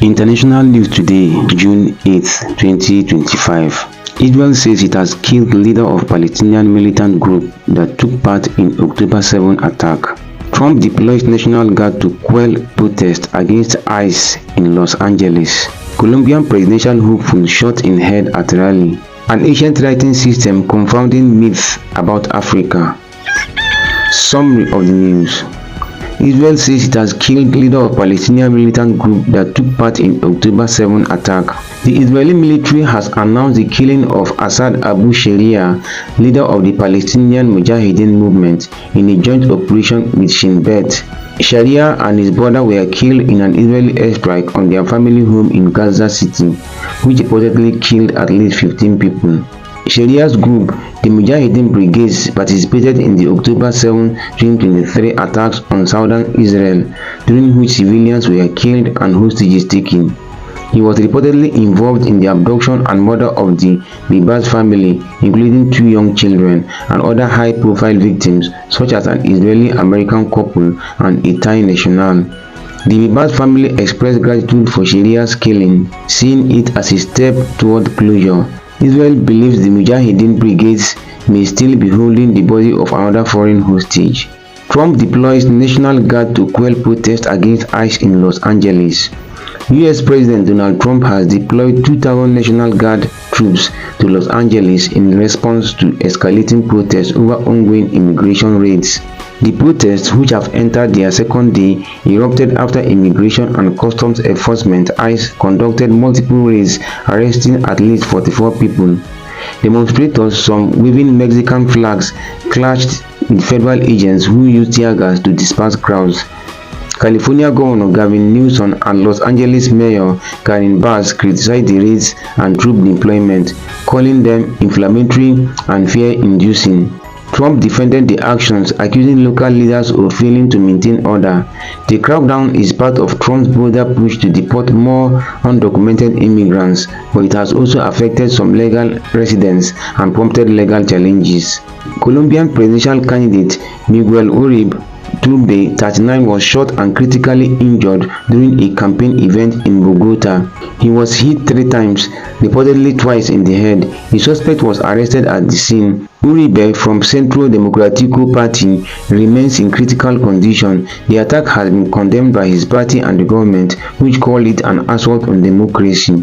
International news today, June 8, 2025. Israel says it has killed leader of Palestinian militant group that took part in October 7 attack. Trump deploys National Guard to quell protest against ICE in Los Angeles. Colombian presidential hopeful shot in head at rally. An ancient writing system confounding myths about Africa. Summary of the news. Israel says it has killed leader of Palestinian militant group that took part in October 7 attack. The Israeli military has announced the killing of Asad Abu Sharia, leader of the Palestinian Mujahideen movement, in a joint operation with Shin Bet. Sharia and his brother were killed in an Israeli airstrike on their family home in Gaza City, which reportedly killed at least 15 people. Sharia's group, the Mujahideen Brigades, participated in the October 7, 2023 attacks on southern Israel, during which civilians were killed and hostages taken. He was reportedly involved in the abduction and murder of the Bibas family, including 2 young children, and other high-profile victims, such as an Israeli-American couple and a Thai national. The Bibas family expressed gratitude for Sharia's killing, seeing it as a step toward closure. Israel believes the Mujahideen brigades may still be holding the body of another foreign hostage. Trump deploys National Guard to quell protests against ICE in Los Angeles. US President Donald Trump has deployed 2,000 National Guard troops to Los Angeles in response to escalating protests over ongoing immigration raids. The protests, which have entered their second day, erupted after Immigration and Customs Enforcement (ICE) conducted multiple raids, arresting at least 44 people. Demonstrators, some waving Mexican flags, clashed with federal agents who used tear gas to disperse crowds. California Governor Gavin Newsom and Los Angeles Mayor Karen Bass criticized the raids and troop deployment, calling them inflammatory and fear-inducing. Trump defended the actions, accusing local leaders of failing to maintain order. The crackdown is part of Trump's broader push to deport more undocumented immigrants, but it has also affected some legal residents and prompted legal challenges. Colombian presidential candidate Miguel Uribe Turbay, 39, was shot and critically injured during a campaign event in Bogota. He was hit 3 times, reportedly twice in the head. The suspect was arrested at the scene. Uribe, from Centro Democrático Party, remains in critical condition. The attack has been condemned by his party and the government, which called it an assault on democracy.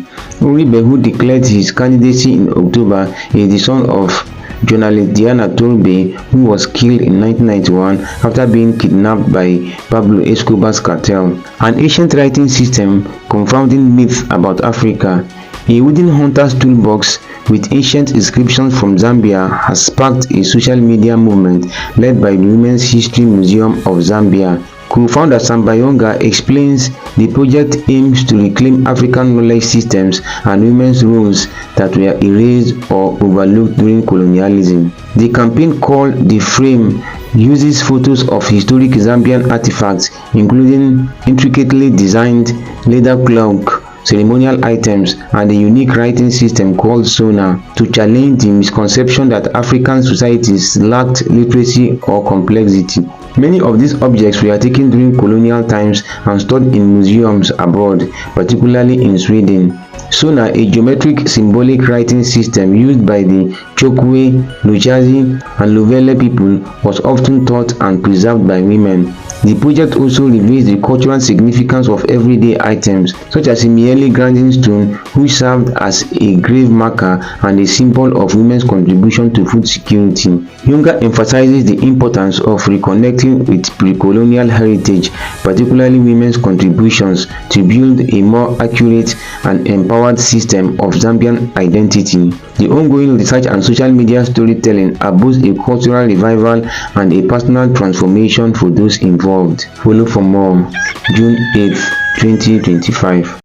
Uribe, who declared his candidacy in October, is the son of journalist Diana Turbay, who was killed in 1991 after being kidnapped by Pablo Escobar's cartel. An ancient writing system confounding myths about Africa. A wooden hunter's toolbox with ancient inscriptions from Zambia has sparked a social media movement led by the Women's History Museum of Zambia. Co-founder Sambayonga explains the project aims to reclaim African knowledge systems and women's roles that were erased or overlooked during colonialism. The campaign, called The Frame, uses photos of historic Zambian artifacts, including intricately designed leather cloak, ceremonial items, and a unique writing system called Sona, to challenge the misconception that African societies lacked literacy or complexity. Many of these objects were taken during colonial times and stored in museums abroad, particularly in Sweden. Sona, a geometric symbolic writing system used by the Chokwe, Luchazi, and Lovele people, was often taught and preserved by women. The project also reveals the cultural significance of everyday items, such as a Miele grinding stone, which served as a grave marker and a symbol of women's contribution to food security. Yonga emphasizes the importance of reconnecting with pre-colonial heritage, particularly women's contributions, to build a more accurate and empowered system of Zambian identity. The ongoing research and social media storytelling are both a cultural revival and a personal transformation for those involved. Follow for more. June 8, 2025.